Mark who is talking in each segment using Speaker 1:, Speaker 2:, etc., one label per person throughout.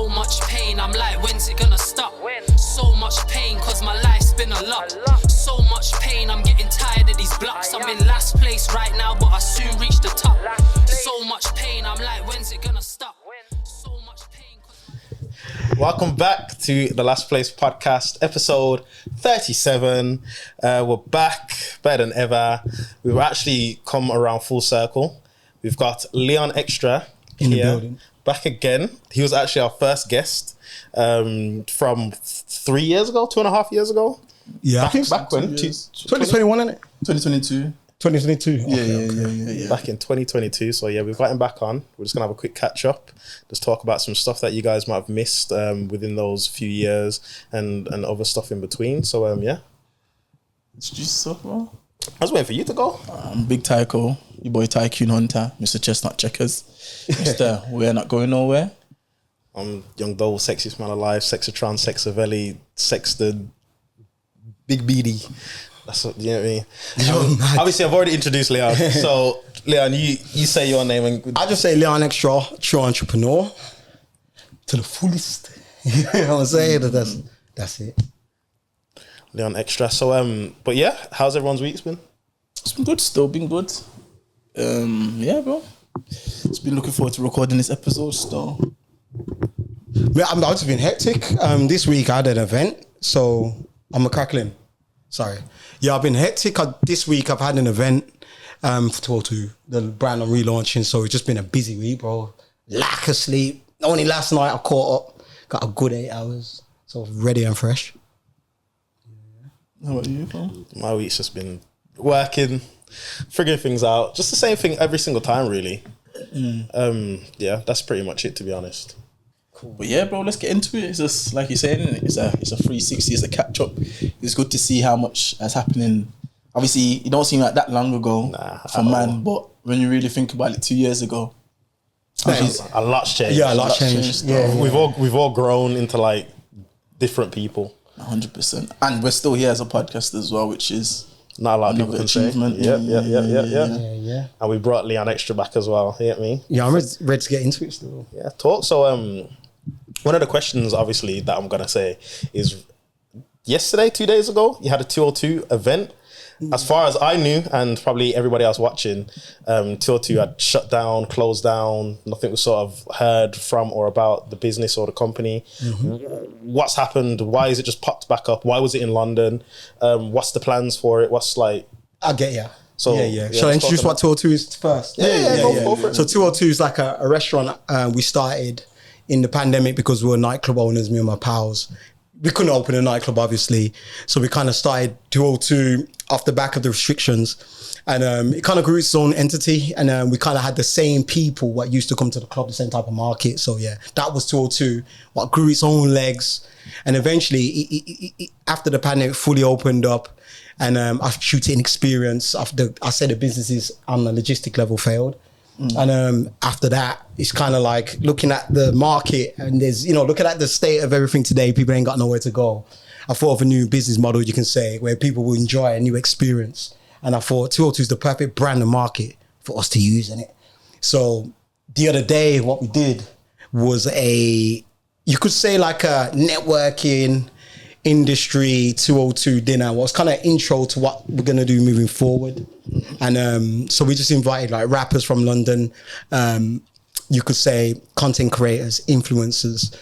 Speaker 1: So much pain, I'm like, when's it gonna stop? So much pain, cause my life's been a lot. So much pain, I'm getting tired of these blocks. I'm in last place right now, but I soon reach the top. So much pain, I'm like, when's it gonna stop? So much pain.
Speaker 2: Welcome back to the Last Place podcast, episode 37. We're back, better than ever. We've actually come around full circle. We've got Leon XTRA
Speaker 3: in
Speaker 2: here,
Speaker 3: the building.
Speaker 2: back again. He was actually our first guest from 3 years ago, 2.5 years ago.
Speaker 3: Yeah,
Speaker 2: Back,
Speaker 3: I think
Speaker 2: back when?
Speaker 3: 2021, isn't it?
Speaker 4: 2022.
Speaker 3: 2022.
Speaker 4: Yeah.
Speaker 2: Back in 2022. So yeah, we've got him back on. We're just gonna have a quick catch up, just talk about some stuff that you guys might have missed within those few years and other stuff in between. So yeah.
Speaker 4: Introduce yourself, bro.
Speaker 2: I was waiting for you to go.
Speaker 4: I'm Big Tycoon, your boy Tycoon Hunter, Mr. Chestnut Checkers. Mr. We're not going nowhere.
Speaker 2: I'm Young Dole, sexiest man alive, Sexatron, Sexavelli, Sexton, Big Beady. That's what, you know what I mean? Obviously, I've already introduced Leon. So, Leon, you say your name. And
Speaker 3: I just say Leon XTRA, true entrepreneur to the fullest. You know what I'm saying? That's it.
Speaker 2: Leon XTRA. So, but yeah, how's everyone's week's been?
Speaker 4: It's been good, still been good. Yeah, bro. Just been looking forward to recording this episode still.
Speaker 3: Yeah, I've just been hectic. This week I had an event, so I'm a crackling. Sorry. Yeah, I've been hectic. This week I've had an event for the brand I'm relaunching, so it's just been a busy week, bro. Lack of sleep. Only last night I caught up, got a good 8 hours, so ready and fresh.
Speaker 4: How about you, bro?
Speaker 2: My week's just been working, figuring things out. Just the same thing every single time, really. Yeah, that's pretty much it, to be honest.
Speaker 4: Cool. But yeah, bro, let's get into it. It's just like you're saying, it's a 360, it's a catch up. It's good to see how much has happening. Obviously, it don't seem like that long ago for man, but when you really think about it, 2 years ago,
Speaker 2: A lot's changed.
Speaker 3: Yeah, a lot changed.
Speaker 4: Yeah.
Speaker 2: We've all grown into like different people.
Speaker 4: 100%. And we're still here as a podcast as well, which is
Speaker 2: Not a lot of people
Speaker 4: another
Speaker 2: can say.
Speaker 4: achievement.
Speaker 3: Yeah.
Speaker 2: And we brought Leon XTRA back as well. You get me?
Speaker 3: Yeah, I'm ready to get into it still.
Speaker 2: Yeah, talk. So one of the questions obviously that I'm gonna say is yesterday, 2 days ago, you had a 202 event. As far as I knew, and probably everybody else watching, 202 had shut down, closed down. Nothing was sort of heard from or about the business or the company. What's happened? Why is it just popped back up? Why was it in London? What's the plans for it? What's like?
Speaker 3: I get ya.
Speaker 2: So
Speaker 3: Shall I introduce what 202 is first?
Speaker 2: Go for it.
Speaker 3: So 202 is like a restaurant we started in the pandemic because we were nightclub owners, me and my pals. We couldn't open a nightclub, obviously. So we kind of started 202 off the back of the restrictions. And it kind of grew its own entity. And we kind of had the same people what used to come to the club, the same type of market. So yeah, that was 202, what grew its own legs. And eventually, it, after the pandemic fully opened up, and after shooting experience, after I said the businesses on the logistic level failed. And after that, it's kind of like looking at the market and there's, looking at the state of everything today, people ain't got nowhere to go. I thought of a new business model, you can say, where people will enjoy a new experience. And I thought 202 is the perfect brand and market for us to use in it. So the other day, what we did was you could say like a networking industry 202 dinner was kind of intro to what we're going to do moving forward. And so we just invited like rappers from London, you could say content creators, influencers,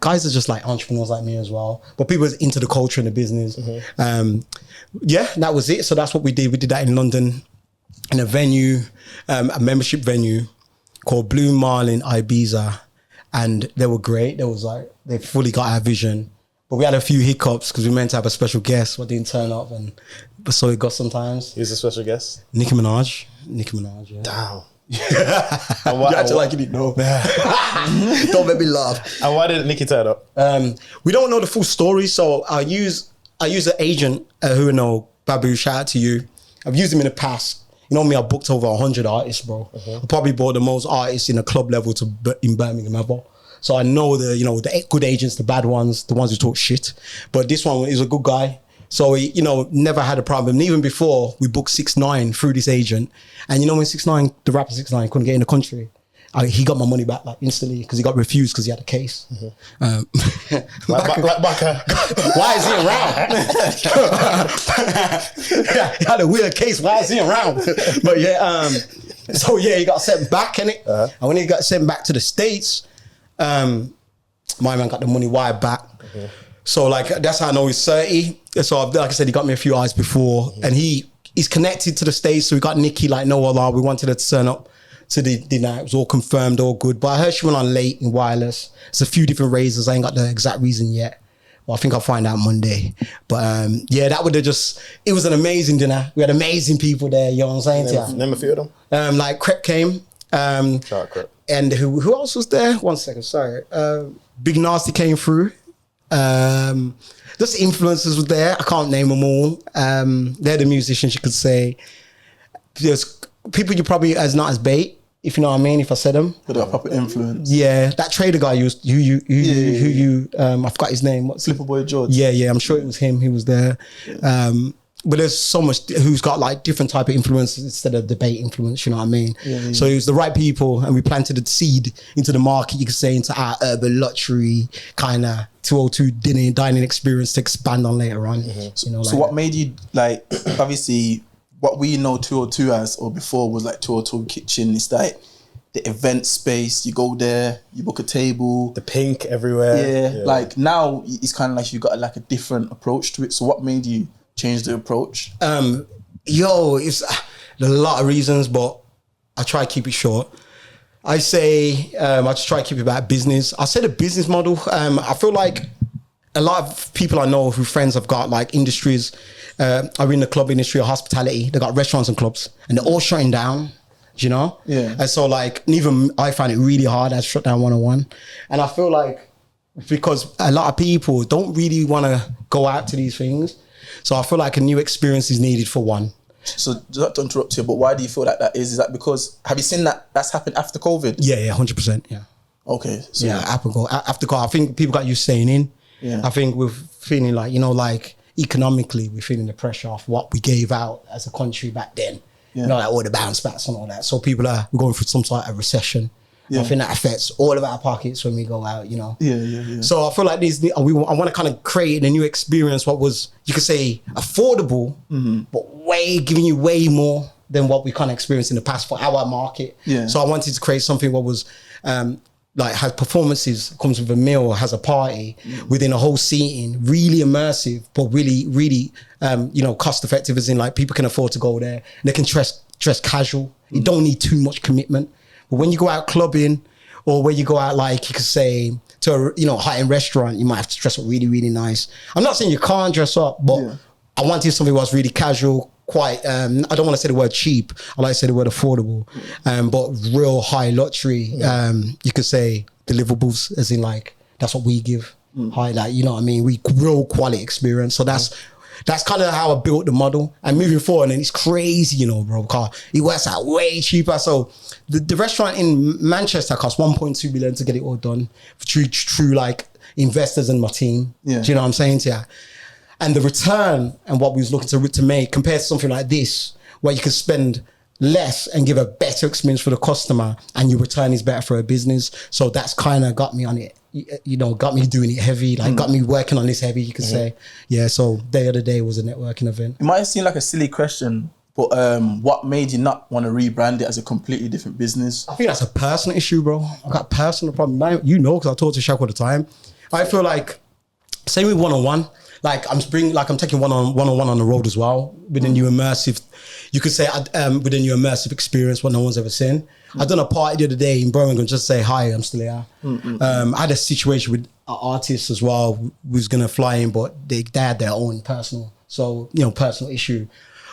Speaker 3: guys are just like entrepreneurs like me as well, but people are into the culture and the business. Yeah, that was it. So that's what we did. We did that in London in a venue, a membership venue called Blue Marlin Ibiza, and they were great. They fully got our vision. But we had a few hiccups because we meant to have a special guest, but didn't turn up, but so it got sometimes.
Speaker 2: Who's the special guest?
Speaker 3: Nicki Minaj, yeah.
Speaker 2: Damn.
Speaker 3: You acted like you didn't know. Don't make me laugh.
Speaker 2: And why didn't Nicki turn up?
Speaker 3: We don't know the full story, so I use an agent who I know, Babu, shout out to you. I've used him in the past. You know me, I booked over 100 artists, bro. I probably bought the most artists in a club level in Birmingham ever. So I know the good agents, the bad ones, the ones who talk shit. But this one is a good guy. So he, never had a problem. And even before, we booked 6ix9ine through this agent. And when 6ix9ine, the rapper 6ix9ine couldn't get in the country. he got my money back like instantly because he got refused because he had a case.
Speaker 2: Why
Speaker 3: is he around? He had a weird case. Why is he around? But yeah, so yeah, he got sent back, innit? And when he got sent back to the States, my man got the money wired back. So like that's how I know he's 30. So like I said, he got me a few eyes before, and he's connected to the States. So we got Nicki, like no Allah. We wanted her to turn up to the night. It was all confirmed, all good. But I heard she went on late in wireless. It's a few different reasons. I ain't got the exact reason yet. Well, I think I'll find out Monday. But yeah, that would have it was an amazing dinner. We had amazing people there, you know what I'm saying?
Speaker 2: Name a few of them.
Speaker 3: Like Crep came.
Speaker 2: Shout out Crep.
Speaker 3: And who else was there? 1 second, sorry. Big Nasty came through. Just influencers were there. I can't name them all. They're the musicians, you could say. There's people you probably as not as bait, if you know what I mean, if I said them.
Speaker 4: But a proper influence.
Speaker 3: Yeah, that trader guy I forgot his name. What's
Speaker 4: Slipperboy George.
Speaker 3: Yeah, I'm sure it was him. He was there. But there's so much who's got like different type of influences instead of debate influence, you know what I mean? Yeah. So it was the right people, and we planted a seed into the market, you could say, into our urban luxury kind of 202 dining experience to expand on later on. You know,
Speaker 4: so what made you, like, obviously what we know 202 as, or before, was like 202 kitchen. It's like the event space, you go there, you book a table.
Speaker 2: The pink everywhere.
Speaker 4: Yeah. Like now it's kind of like you got like a different approach to it. So what made you change the approach?
Speaker 3: It's there's a lot of reasons, but I try to keep it short. I say I just try to keep it about business. I say the business model. I feel like a lot of people I know who friends have got like industries are in the club industry or hospitality. They got restaurants and clubs, and they're all shutting down. You know?
Speaker 4: Yeah.
Speaker 3: And so like, even I find it really hard. I shut down 101, and I feel like because a lot of people don't really want to go out to these things. So I feel like a new experience is needed for one.
Speaker 4: So not to interrupt you, but why do you feel like that is? Is that because, have you seen that's happened after COVID?
Speaker 3: Yeah, 100%. Yeah.
Speaker 4: Okay. So
Speaker 3: yeah, after COVID, I think people got used to staying in.
Speaker 4: Yeah.
Speaker 3: I think we're feeling like, like economically, we're feeling the pressure of what we gave out as a country back then. Yeah. Like all the bounce backs and all that. So we're going through some sort of recession. Yeah. I think that affects all of our pockets when we go out,
Speaker 4: Yeah.
Speaker 3: So I feel like I want to kind of create a new experience, what was, you could say, affordable, but giving you way more than what we kind of experienced in the past for our market.
Speaker 4: Yeah.
Speaker 3: So I wanted to create something what was like has performances, comes with a meal, has a party within a whole seating, really immersive, but really, cost effective, as in like people can afford to go there. They can dress casual. You don't need too much commitment. But when you go out clubbing, or when you go out, like you could say, to a high-end restaurant, you might have to dress up really, really nice. I'm not saying you can't dress up, but I wanted something that was really casual, quite, I don't want to say the word cheap, I like to say the word affordable, but real high luxury, you could say deliverables, as in like, that's what we give, high, like, you know what I mean? We real quality experience. So that's kind of how I built the model. And moving forward, and it's crazy, bro, because it works out way cheaper. So the restaurant in Manchester cost 1.2 million to get it all done through like investors and my team. Yeah. Do you know what I'm saying to you? And the return and what we was looking to make compared to something like this, where you can spend less and give a better experience for the customer, and your return is better for a business. So that's kind of got me on it, got me doing it heavy, like got me working on this heavy, you could say. Yeah, so the other day was a networking event.
Speaker 4: It might seem like a silly question, but what made you not want to rebrand it as a completely different business?
Speaker 3: I think that's a personal issue, bro. I've got personal problem. Because I talk to Shaq all the time. I feel like, same with 101, like I'm taking one-on-one on the road as well with a new immersive, you could say, with a new immersive experience what no one's ever seen. I done a party the other day in Birmingham, just say hi, I'm still here. I had a situation with artists as well who was gonna fly in, but they had their own personal issue.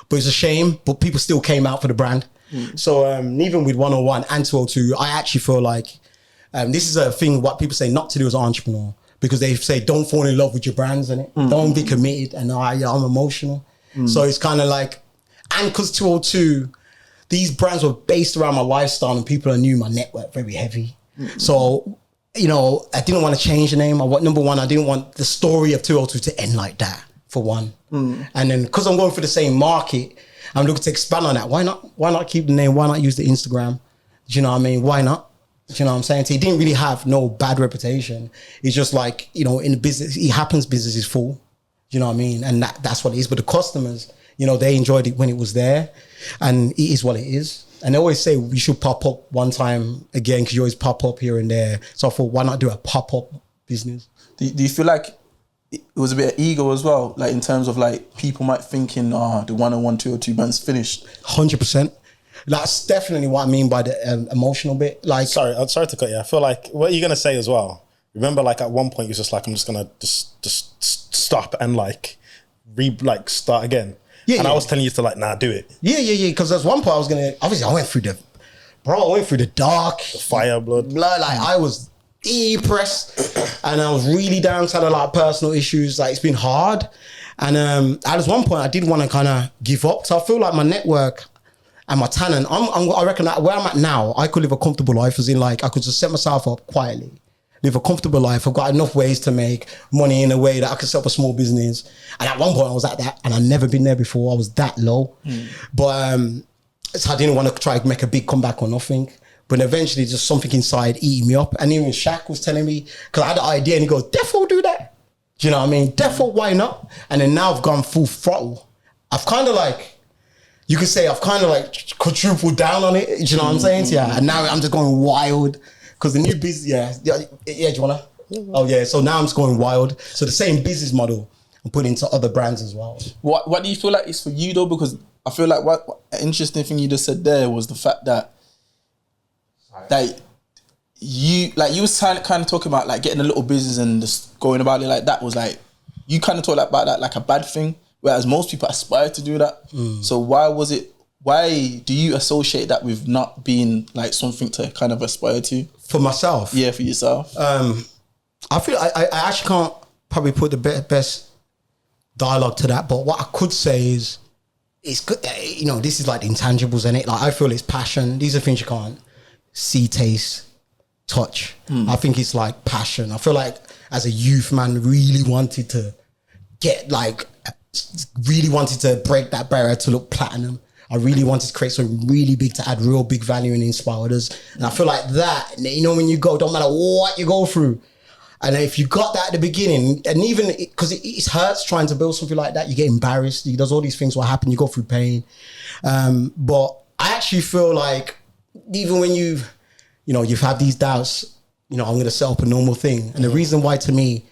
Speaker 3: But it's a shame, but people still came out for the brand. So even with 101 and 202, I actually feel like this is a thing what people say not to do as an entrepreneur, because they say don't fall in love with your brands, and don't be committed, and I'm emotional. So it's kind of like, and because 202, these brands were based around my lifestyle, and people knew my network very heavy. So, I didn't want to change the name. Number one, I didn't want the story of 202 to end like that, for one. And then because I'm going for the same market, I'm looking to expand on that. Why not keep the name? Why not use the Instagram? Do you know what I mean? Why not? Do you know what I'm saying? So he didn't really have no bad reputation. It's just like, you know, in the business, it happens, business is full. Do you know what I mean? And that's what it is. But the customers, you know, they enjoyed it when it was there, and it is what it is. And they always say we should pop up one time again, because you always pop up here and there. So I thought, why not do a pop-up business?
Speaker 4: Do you feel like it was a bit of ego as well? Like in terms of like people might thinking, the 101, 202 band's finished.
Speaker 3: 100%. That's definitely what I mean by the emotional bit. Like,
Speaker 2: sorry to cut you. I feel like what you're gonna say as well. Remember, like at one point, you're just like, I'm just gonna just stop and start again. Yeah, and I was telling you to like, nah, do it.
Speaker 3: Yeah. Because there's one point I was gonna. Obviously, I went through the dark,
Speaker 2: the fire, blood.
Speaker 3: Like I was depressed, and I was really down to like personal issues. Like it's been hard, and at this one point, I did want to kind of give up. So I feel like my network and my talent, I reckon that where I'm at now, I could live a comfortable life, as in like I could just set myself up quietly, live a comfortable life. I've got enough ways to make money in a way that I could set up a small business. And at one point I was at that, and I'd never been there before. I was that low. But so I didn't want to try and make a big comeback or nothing. But eventually just something inside eating me up. And even Shaq was telling me, because I had the idea, and he goes, defo do that. Do you know what I mean? Defo, why not? And then now I've gone full throttle. I've kind of like, you could say I've kind of like quadrupled down on it. Do you know what I'm saying? Yeah. And now I'm just going wild. Because the new business, do you want to? Oh yeah, so now I'm just going wild. So the same business model I'm putting into other brands as well.
Speaker 4: What do you feel like is for you though? Because I feel like what an interesting thing you just said there was the fact that you was kind of talking about like getting a little business and just going about it like that was like, you kind of talk about that like a bad thing, whereas most people aspire to do that. So why do you associate that with not being like something to kind of aspire to?
Speaker 3: For myself?
Speaker 4: Yeah, for yourself.
Speaker 3: I feel I actually can't probably put the best dialogue to that, but what I could say is it's good. You know, this is like the intangibles in it. Like I feel it's passion. These are things you can't see, taste, touch. I think it's like passion. I feel like as a youth man, really wanted to break that barrier to look platinum. I really wanted to create something really big to add real big value and inspire others. And I feel like that, you know, when you go, don't matter what you go through. And if you got that at the beginning, and even because it hurts trying to build something like that, you get embarrassed. There's all these things what happen. You go through pain. But I actually feel like even when you've had these doubts, you know, I'm going to set up a normal thing. And the reason why to me,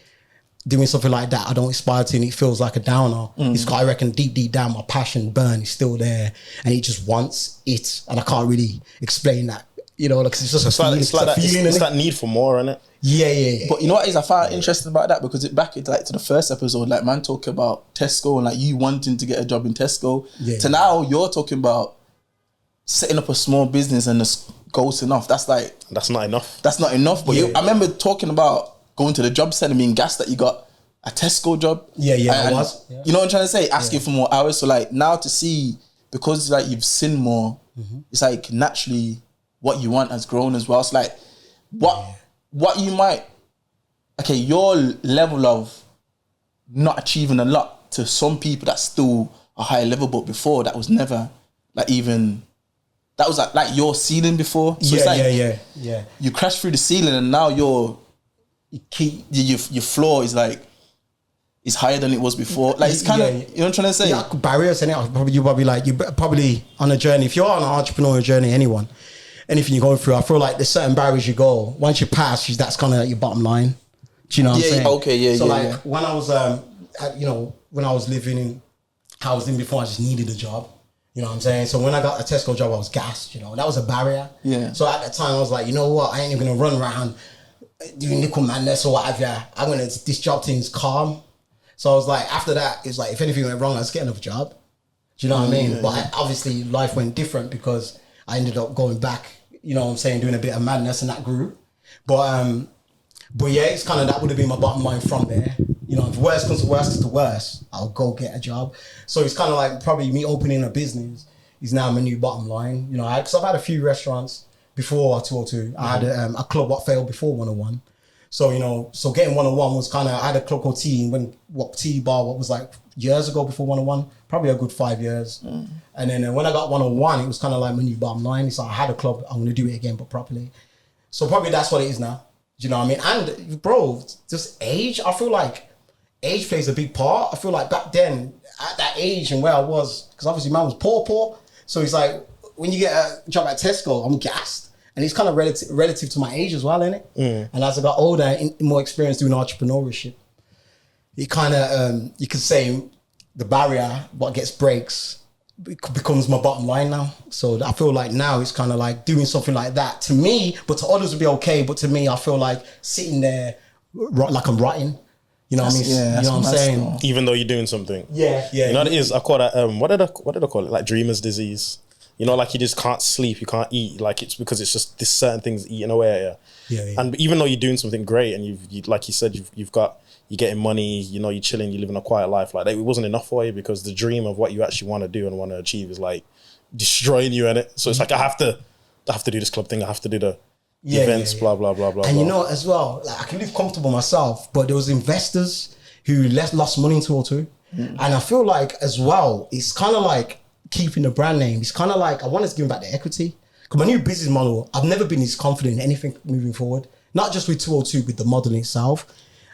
Speaker 3: doing something like that, I don't aspire to, and it feels like a downer. It's I reckon deep down, my passion burn is still there, and it just wants it, and I can't really explain that. You know, like it's just a feeling.
Speaker 2: It's that need for more, isn't it?
Speaker 3: Yeah.
Speaker 4: But you know what is I find interesting about that, because it's like to the first episode, like man talking about Tesco and like you wanting to get a job in Tesco.
Speaker 3: Yeah.
Speaker 4: To now you're talking about setting up a small business and just ghosting off. That's not enough. That's not enough. But I remember talking about going to the job centre, being gassed that you got a Tesco job.
Speaker 3: Yeah, I was. Yeah.
Speaker 4: You know what I'm trying to say? Asking for more hours. So like now to see, because like you've seen more, it's like naturally what you want has grown as well. It's like what you might, your level of not achieving a lot to some people that's still a higher level, but before that was never like even, that was like your ceiling before. So it's like, you crashed through the ceiling and now your floor is like, it's higher than it was before. Like it's kind of, you know what I'm trying to say? Yeah,
Speaker 3: barriers in it. You're probably on a journey. If you're on an entrepreneurial journey, anything you're going through, I feel like there's certain barriers you go. Once you pass, that's kind of like your bottom line. Do you know what I'm saying?
Speaker 4: Okay,
Speaker 3: So when I was, when I was living in housing before, I just needed a job. You know what I'm saying? So when I got a Tesco job, I was gassed. You know, that was a barrier.
Speaker 4: Yeah.
Speaker 3: So at that time, I was like, you know what? I ain't even gonna run around doing nickel madness or whatever. This job thing's calm. So I was like, after that, it's like, if anything went wrong, I'll just get another job. Do you know what I mean? But obviously life went different because I ended up going back, you know what I'm saying, doing a bit of madness in that group. But yeah, it's kind of, that would have been my bottom line from there. You know, if worst comes to worst, I'll go get a job. So it's kind of like probably me opening a business is now my new bottom line. You know, because I've had a few restaurants before 202. I had a club what failed before 101. So, you know, getting 101 was kind of, I had a club called T, what was like years ago before 101, probably a good 5 years. And then when I got 101, it was kind of like my new bottom line. So I had a club, I'm going to do it again, but properly. So probably that's what it is now. Do you know what I mean? And bro, just age. I feel like age plays a big part. I feel like back then, at that age and where I was, because obviously man was poor. So it's like, when you get a job at Tesco, I'm gassed. And it's kind of relative to my age as well, innit? And as I got older and more experience doing entrepreneurship, it kind of, you could say the barrier, what gets breaks, becomes my bottom line now. So I feel like now it's kind of like doing something like that to me, but to others would be okay. But to me, I feel like sitting there like I'm rotting. You know what I mean?
Speaker 4: Yeah,
Speaker 3: you know what I'm saying?
Speaker 2: Even though you're doing something.
Speaker 3: Yeah.
Speaker 2: You know what it is? I call that, what did I call it? Like dreamer's disease. You know, like you just can't sleep, you can't eat. Like it's because it's just this certain things eating away at you.
Speaker 3: Yeah.
Speaker 2: And even though you're doing something great and you like you said, you're getting money, you know, you're chilling, you're living a quiet life. Like it wasn't enough for you because the dream of what you actually want to do and want to achieve is like destroying you in it. So it's like I have to do this club thing. I have to do the events, blah blah blah blah.
Speaker 3: And
Speaker 2: blah.
Speaker 3: you know as well, like I can live comfortable myself, but there was investors who lost money in 202, and I feel like as well, it's kind of like keeping the brand name. It's kind of like I wanted to give them back the equity. Because my new business model, I've never been this confident in anything moving forward. Not just with 202, with the model itself.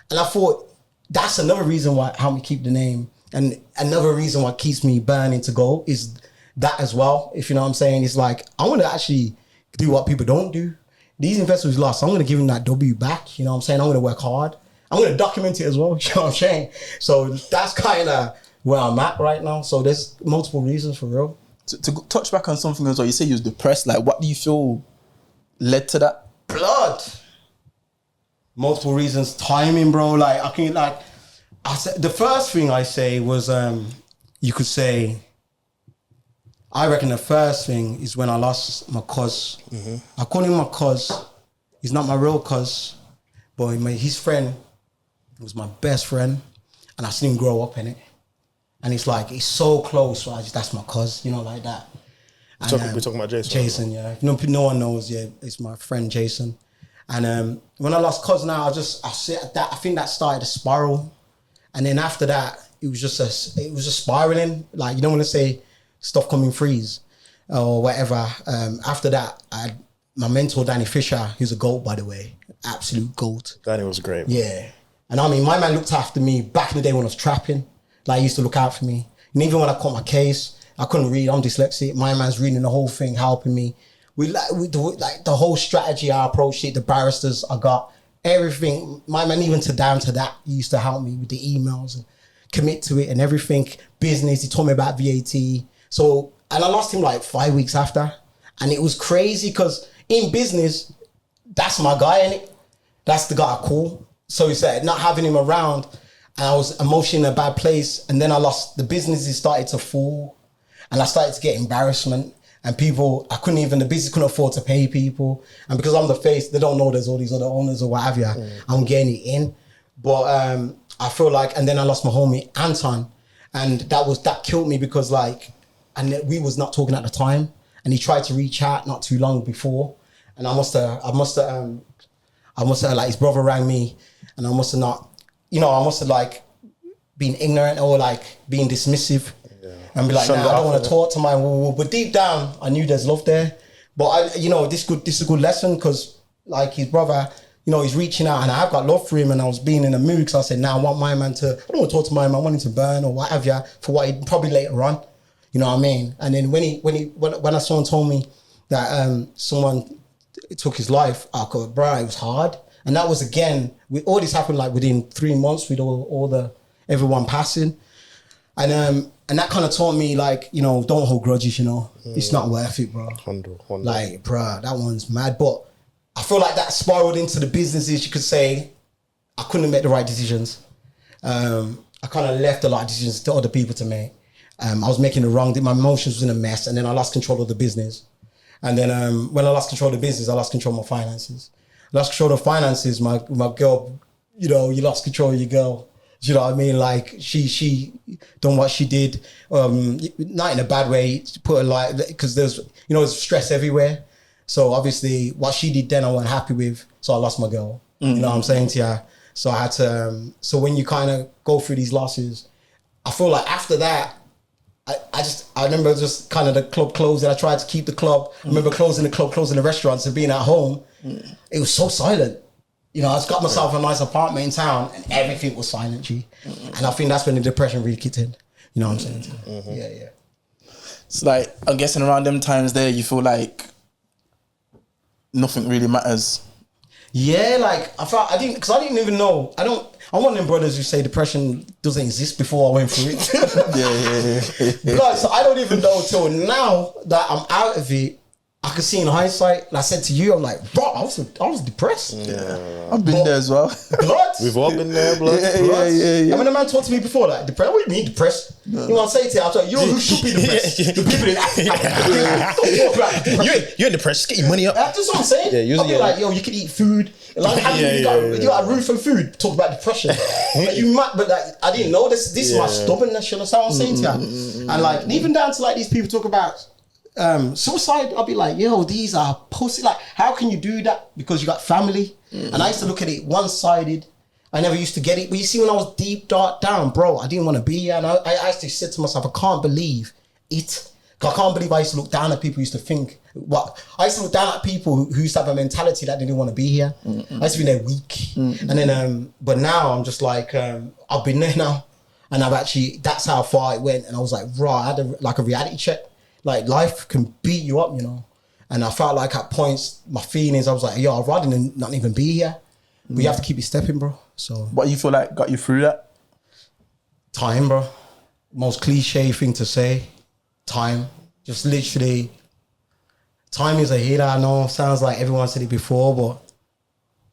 Speaker 3: And I thought that's another reason why how we keep the name, and another reason what keeps me burning to go is that as well. If you know what I'm saying, it's like I want to actually do what people don't do. These investors lost. I'm going to give them that W back. You know what I'm saying? I'm going to work hard. I'm going to document it as well. You know what I'm saying? So that's kind of where I'm at right now. So there's multiple reasons for real.
Speaker 4: To touch back on something as well, you say you was depressed. Like, what do you feel led to that?
Speaker 3: Blood. Multiple reasons. Timing, bro. Like I said, the first thing I say was, you could say, I reckon the first thing is when I lost my cuz. I call him my cuz. He's not my real cuz, but his friend was my best friend, and I seen him grow up in it. And it's like, it's so close, so that's my cuz, you know, like that.
Speaker 2: We're talking about Jason.
Speaker 3: Jason, yeah. No one knows, yeah. It's my friend Jason. And when I lost cuz now, I think that started a spiral. And then after that, it was just spiraling. Like, you don't want to say stuff coming freeze or whatever. After that, my mentor, Danny Fisher, who's a GOAT, by the way. Absolute GOAT.
Speaker 2: Danny was great. Man.
Speaker 3: Yeah. And I mean, my man looked after me back in the day when I was trapping. Like, he used to look out for me. And even when I caught my case, I couldn't read. I'm dyslexic. My man's reading the whole thing, helping me. We do the whole strategy I approached it, the barristers I got, everything. My man, even down to that, he used to help me with the emails and commit to it and everything. Business, he told me about VAT. So, and I lost him like 5 weeks after. And it was crazy because in business, that's my guy, innit? That's the guy I call. So he said, not having him around, and I was emotionally in a bad place. And then I lost, the businesses started to fall. And I started to get embarrassment. And the business couldn't afford to pay people. And because I'm the face, they don't know there's all these other owners or what have you. I'm getting it in. But I feel like, and then I lost my homie, Anton. And that killed me because and we was not talking at the time. And he tried to reach out not too long before. And I must have like, his brother rang me. And I must have like been ignorant or like being dismissive. And be like, nah, I don't want to talk to my woo. But deep down, I knew there's love there. But this is a good lesson because like his brother, he's reaching out and I've got love for him and I was being in a mood because I said, I want my man I don't want to talk to my man, I want him to burn or what have you for what he probably later on. You know what I mean? And then when someone told me that someone took his life, I go, bro, it was hard. And that was again, all this happened like within 3 months with everyone passing. And that kind of taught me like, don't hold grudges, It's not worth it, bro.
Speaker 2: 100.
Speaker 3: Like, bro, that one's mad. But I feel like that spiraled into the businesses. You could say I couldn't make the right decisions. I kind of left a lot of decisions to other people to make. I was making the wrong, my emotions was in a mess, and then I lost control of the business. And then when I lost control of the business, I lost control of my finances. I lost control of the finances, my girl, you lost control of your girl. Do you know what I mean? Like she done what she did, not in a bad way, put it like, because there's stress everywhere. So obviously what she did then I wasn't happy with, so I lost my girl. You know what I'm saying to you? So I had to, so when you kind of go through these losses, I feel like after that, I remember just kind of the club closing. I tried to keep the club. I remember closing the club, closing the restaurants, and being at home. It was so silent. You know, I just got myself a nice apartment in town, and everything was silent, G. And I think that's when the depression really kicked in. You know what I'm saying? Yeah.
Speaker 4: It's like, I'm guessing around them times there, you feel like nothing really matters.
Speaker 3: Yeah, like I didn't even know. I'm one of them brothers who say depression doesn't exist before I went through it.
Speaker 4: Yeah.
Speaker 3: Blood, so I don't even know till now that I'm out of it. I could see in hindsight, and I said to you, I'm like, bro, I was depressed.
Speaker 4: Yeah. I've been there as well.
Speaker 3: Blood.
Speaker 2: We've all been there, blood.
Speaker 4: Yeah.
Speaker 3: I mean, a man talked to me before, like, depressed? What do you mean depressed? You know what I'm saying to you? I was like, you know who should be depressed? The people in Africa. Don't talk about depression.
Speaker 2: You're depressed. Get your money up.
Speaker 3: That's what I'm saying.
Speaker 2: Yeah,
Speaker 3: I'll be like, yo, you can eat food. Like, you got a roof and food. Talk about depression. Like, you might, but like, I didn't know this. This is my stubbornness. You understand what I'm saying to you? And like, even down to like these people talk about suicide. I'll be like, yo, these are pussy. Like, how can you do that? Because you got family. And I used to look at it one-sided. I never used to get it. But you see, when I was deep, dark down, bro, I didn't want to be here. And I actually said to myself, I can't believe it. I can't believe I used to look down at people who used to think. I used to look down at people who used to have a mentality that they didn't want to be here. I used to be there weak. And then, but now I'm just like, I've been there now. And I've actually, that's how far it went. And I was like, I had a reality check. Like, life can beat you up, you know. And I felt like at points, my feelings, I was like, yo, I'd rather than not even be here. But you have to keep it stepping, bro. So.
Speaker 4: What you feel like got you through that?
Speaker 3: Time, bro. Most cliche thing to say. Time. Just literally. Time is a healer. I know sounds like everyone said it before, but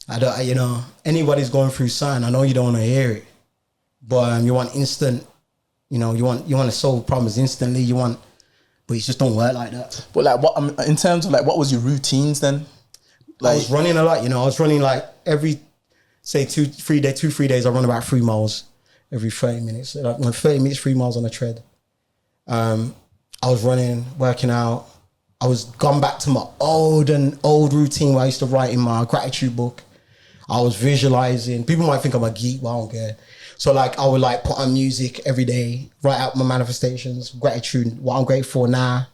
Speaker 3: I don't, you know, anybody's going through something, I know you don't want to hear it. But you want instant, you know, you want to solve problems instantly. But it just don't work like that.
Speaker 4: But like, what in terms of like, what was your routines then? Like,
Speaker 3: I was running a lot, you know. I was running like every, say 2-3 days. I run about 3 miles every 30 minutes. Like 30 minutes, 3 miles on a tread. I was running, working out. I was gone back to my old routine where I used to write in my gratitude book. I was visualizing. People might think I'm a geek, but I don't care. So like, I would like put on music every day, write out my manifestations, gratitude, what I'm grateful for now,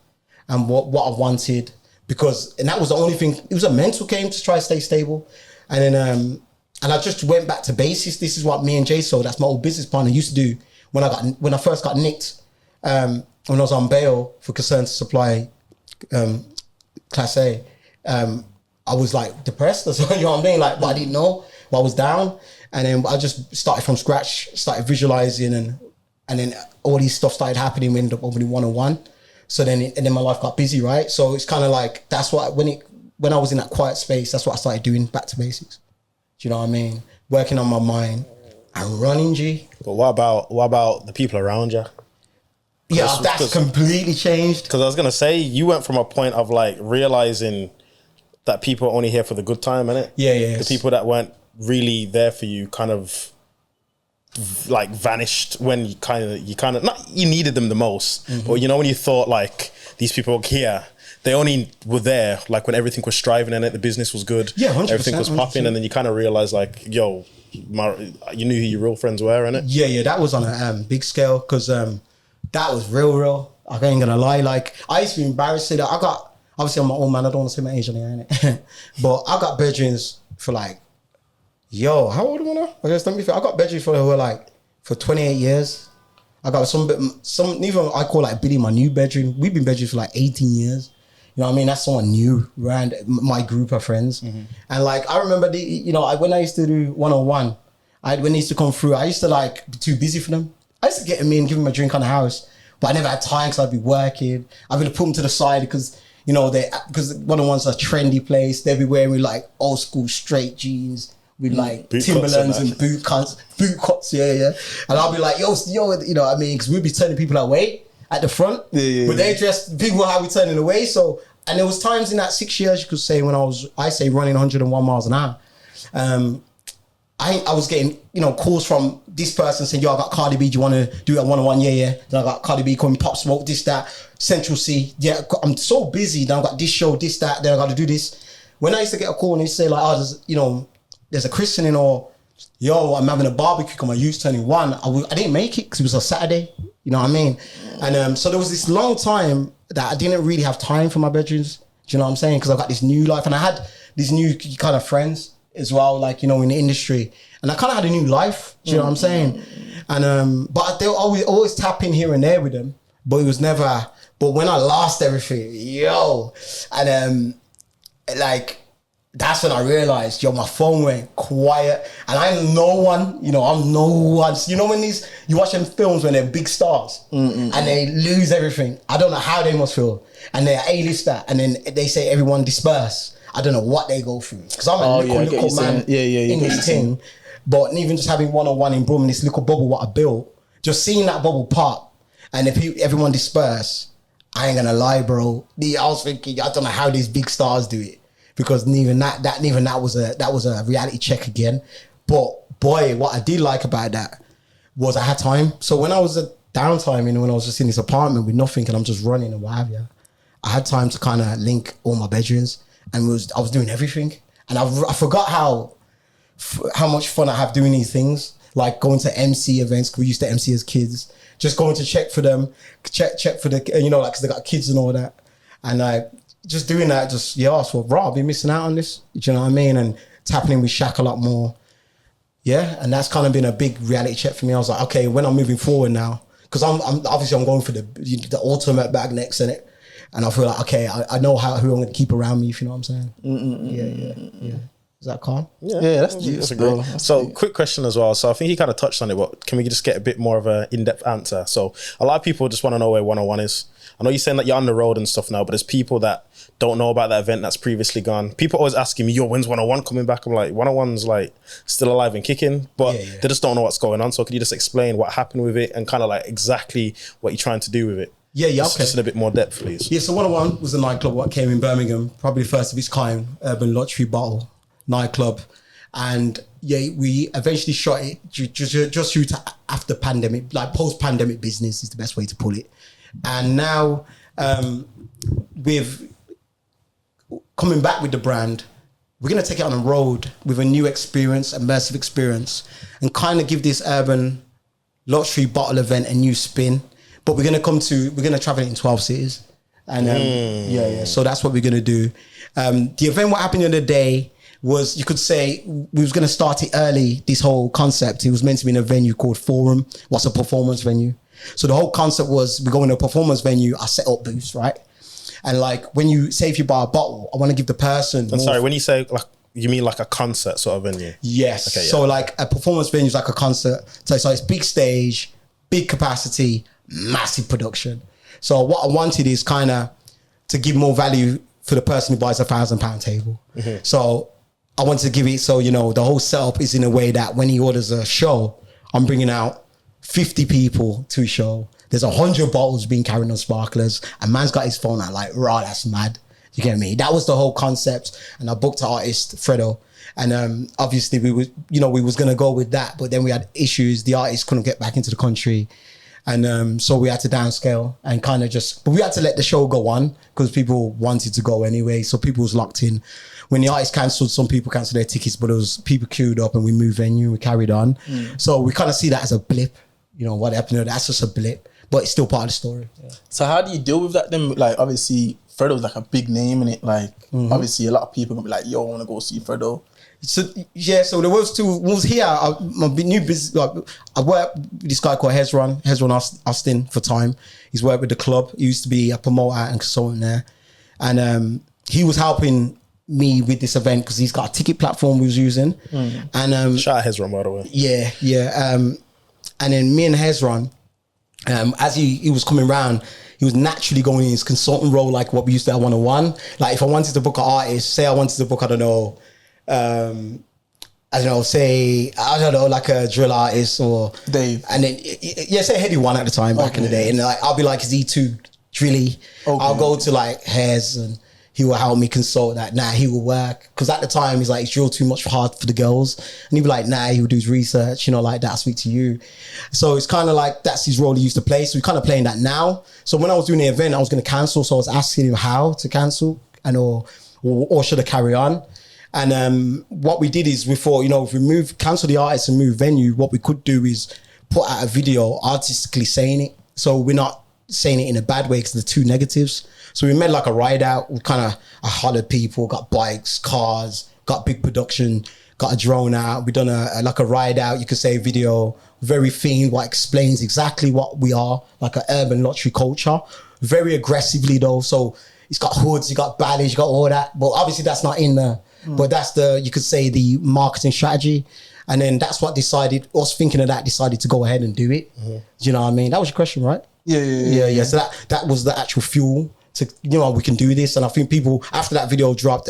Speaker 3: and what I wanted. And that was the only thing. It was a mental game to try to stay stable. And then, and I just went back to basics. This is what me and J-So, that's my old business partner, used to do when I first got nicked. When I was on bail for concern to supply Class A, I was like depressed. That's you know what I mean? Like, but I didn't know. I was down. And then I just started from scratch, started visualizing, and then all these stuff started happening. We ended up opening 101. So then my life got busy, right? So it's kind of like, that's what, when I was in that quiet space, that's what I started doing, back to basics. Do you know what I mean? Working on my mind and running, G.
Speaker 2: But what about the people around you?
Speaker 3: Yeah, that's completely changed.
Speaker 2: Because I was going to say, you went from a point of like realizing that people are only here for the good time, innit?
Speaker 3: Yeah.
Speaker 2: The people that weren't really there for you kind of like vanished when you kind of not you needed them the most, but you know, when you thought like these people were here, they only were there like when everything was striving in it, the business was good,
Speaker 3: 100%,
Speaker 2: everything was popping,
Speaker 3: 100%.
Speaker 2: and then you kind of realize like, yo, you knew who your real friends were, innit?
Speaker 3: Yeah, that was on a big scale, because that was real. I ain't gonna lie, like I used to be embarrassed to say that I got, obviously I'm my old man, I don't want to say my age on here, innit? But I got bedrooms for like, yo, how old am I now? I guess, let me think. I got bedrooms for 28 years. I got some even I call like Billy my new bedroom. We've been bedrooms for like 18 years. You know what I mean? That's someone new around my group of friends. And like, I remember when I used to do 101, when they used to come through, I used to like be too busy for them. I used to get them in, give them a drink on the house, but I never had time because I'd be working. I would put them to the side because, you know, because 101's a trendy place. They'd be wearing like old school straight jeans with like
Speaker 2: boot
Speaker 3: Timberlands and boot cuts, yeah. And I'll be like, yo, you know what I mean? Because we'd be turning people away at the front, but they dressed people how we turning away. So, and there was times in that 6 years, you could say, when I say running 101 miles an hour, I was getting, you know, calls from this person saying, yo, I got Cardi B, do you want to do a 101? Yeah. Then I got Cardi B calling Pop Smoke, this, that, Central C. Yeah, I'm so busy. Then I got this show, this, that, then I got to do this. When I used to get a call and they say like, oh, there's a christening or yo, I'm having a barbecue because my youth's turning 1. I didn't make it because it was a Saturday. You know what I mean? And so there was this long time that I didn't really have time for my bedrooms. Do you know what I'm saying? Because I've got this new life and I had these new kind of friends as well, like, you know, in the industry. And I kind of had a new life. Do you know what I'm saying? And but they'll always tap in here and there with them. But it was never, but when I lost everything, and like, that's when I realized, my phone went quiet and I'm no one, I'm no one. You know when you watch them films when they're big stars and they lose everything. I don't know how they must feel. And they're A-lister and then they say everyone disperse. I don't know what they go through. Because I'm a little man in this thing. But even just having one-on-one in Birmingham, this little bubble what I built, just seeing that bubble pop and if everyone disperse, I ain't gonna lie, bro. I was thinking, I don't know how these big stars do it. Because even that was a reality check again. But boy, what I did like about that was I had time. So when I was at downtime, when I was just in this apartment with nothing and I'm just running and what have you, I had time to kind of link all my bedrooms and I was doing everything. And I forgot how much fun I have doing these things, like going to MC events, because we used to MC as kids, just going to check for them, check for the, like, because they got kids and all that. And just doing that, I thought, bro, I've been missing out on this. Do you know what I mean? And tapping in with Shaq a lot more. Yeah, and that's kind of been a big reality check for me. I was like, okay, when I'm moving forward now, because I'm obviously going for the ultimate bag next, innit? And I feel like, okay, I know who I'm going to keep around me, if you know what I'm saying. Yeah. Is that calm?
Speaker 2: Yeah, that's great. So, quick question as well. So, I think he kind of touched on it, but can we just get a bit more of an in-depth answer? So, a lot of people just want to know where 101 is. I know you're saying that you're on the road and stuff now, but there's people that don't know about that event that's previously gone. People always asking me, yo, when's 101 coming back? I'm like, 101's like still alive and kicking, but they just don't know what's going on. So, can you just explain what happened with it and kind of like exactly what you're trying to do with it?
Speaker 3: Yeah, okay.
Speaker 2: Just in a bit more depth, please.
Speaker 3: Yeah, so 101 was a nightclub what came in Birmingham, probably the first of its kind, urban luxury bottle nightclub. And we eventually shot it just due to after pandemic, like post-pandemic business is the best way to put it. And now with coming back with the brand, we're going to take it on a road with a new experience, immersive experience, and kind of give this urban luxury bottle event a new spin. But we're going to travel it in 12 cities. And so that's what we're going to do. The event, what happened the other day, was, you could say, we was going to start it early, this whole concept. It was meant to be in a venue called Forum, what's a performance venue. So the whole concept was, we go in a performance venue, I set up booths, right? And like, when you say if you buy a bottle, I want to give the person...
Speaker 2: I'm sorry, when you say, like, you mean like a concert sort of venue?
Speaker 3: Yes. Okay, so like a performance venue is like a concert. So it's big stage, big capacity, massive production. So what I wanted is kind of to give more value for the person who buys £1,000 table. Mm-hmm. So I wanted to give it so, the whole setup is in a way that when he orders a show, I'm bringing out 50 people to a show. There's 100 bottles being carried on sparklers. And man's got his phone out like, raw, that's mad. You get me? That was the whole concept. And I booked an artist, Fredo. And obviously we was going to go with that. But then we had issues. The artist couldn't get back into the country. And so we had to downscale and kind of but we had to let the show go on because people wanted to go anyway. So people was locked in. When the artist cancelled, some people cancelled their tickets, but it was people queued up and we moved venue, we carried on. So we kind of see that as a blip, what happened, that's just a blip, but it's still part of the story. Yeah.
Speaker 4: So how do you deal with that then? Like, obviously, Fredo's like a big name in it. Like, obviously a lot of people gonna be like, yo, I want to go see Fredo.
Speaker 3: So there was here, my new business, I worked with this guy called Hezron Austin for time. He's worked with the club. He used to be a promoter and consultant there. And he was helping me with this event because he's got a ticket platform we was using. And
Speaker 2: shout out Hezron, by the way.
Speaker 3: Yeah. And then me and Hezron, as he was coming around, he was naturally going in his consultant role, like what we used to at 101. Like if I wanted to book an artist, say I wanted to book, like a drill artist or
Speaker 4: Dave.
Speaker 3: And then say Heady One at the time back in the day. And like I'll be like, is he too drilly? Okay. I'll go to like Hez and he will help me consult that. Nah, he will work. Because at the time, he's like, it's drill too much hard for the girls. And he'd be like, nah, he would do his research, like that, I'll speak to you. So it's kind of like, that's his role he used to play. So we're kind of playing that now. So when I was doing the event, I was going to cancel. So I was asking him how to cancel or should I carry on? And what we did is we thought, if we cancel the artist and move venue, what we could do is put out a video artistically saying it. So we're not saying it in a bad way because the two negatives. So we made like a ride out. We kind of hollered people, got bikes, cars, got big production, got a drone out. We done a ride out, you could say, video, very themed, what explains exactly what we are, like an urban lottery culture, very aggressively though. So it's got hoods, you got badges, you got all that. But obviously that's not in there. But that's you could say, the marketing strategy. And then that's what decided, us thinking of that, decided to go ahead and do it. Do you know what I mean? That was your question, right? Yeah. So that was the actual fuel to, we can do this. And I think people, after that video dropped,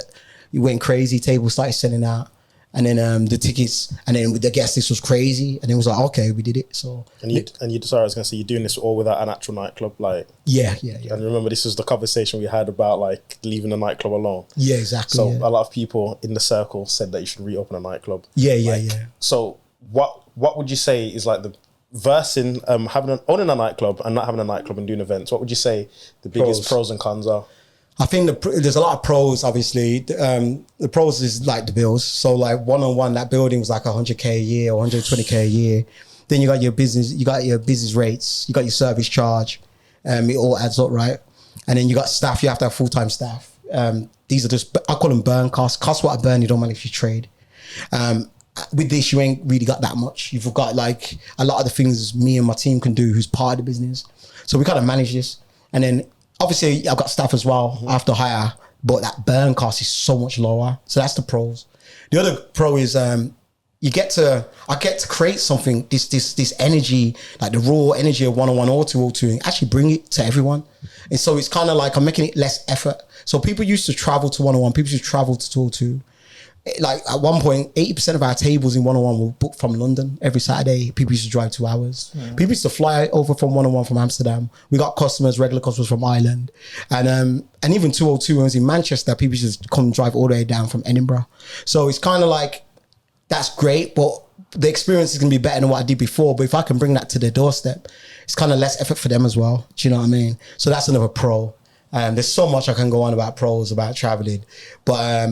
Speaker 3: it went crazy. Tables started selling out. And then the tickets, and then the guest list was crazy. And it was like, okay, we did it. So
Speaker 2: sorry, I was gonna say, you're doing this all without an actual nightclub, like
Speaker 3: yeah.
Speaker 2: And remember, this is the conversation we had about like leaving the nightclub alone.
Speaker 3: Yeah, exactly.
Speaker 2: So a lot of people in the circle said that you should reopen a nightclub.
Speaker 3: Yeah.
Speaker 2: So what would you say is like the versing owning a nightclub and not having a nightclub and doing events? What would you say the biggest pros and cons are?
Speaker 3: I think there's a lot of pros, obviously. The pros is like the bills. So like one-on-one, that building was like 100K a year or 120K a year. Then you got your business rates, you got your service charge. It all adds up, right? And then you got staff, you have to have full-time staff. These are just, I call them burn costs. Cost what I burn, you don't manage your trade. With this, you ain't really got that much. You've got like a lot of the things me and my team can do who's part of the business. So we kind of manage this. And then obviously, I've got staff as well after hire, but that burn cost is so much lower. So that's the pros. The other pro is I get to create something, this energy, like the raw energy of one-on-one or two, and actually bring it to everyone. And so it's kind of like I'm making it less effort. So people used to travel to one-on-one, people used to travel to talk to. Like at one point, 80% of our tables in one-on-one were booked from London every Saturday. People used to drive 2 hours. People used to fly over from one-on-one from Amsterdam. We got regular customers from Ireland. And even 202 when it was in Manchester, people used to come drive all the way down from Edinburgh. So it's kind of like, that's great, but the experience is going to be better than what I did before. But if I can bring that to their doorstep, it's kind of less effort for them as well. Do you know what I mean? So that's another pro. There's so much I can go on about pros, about traveling. But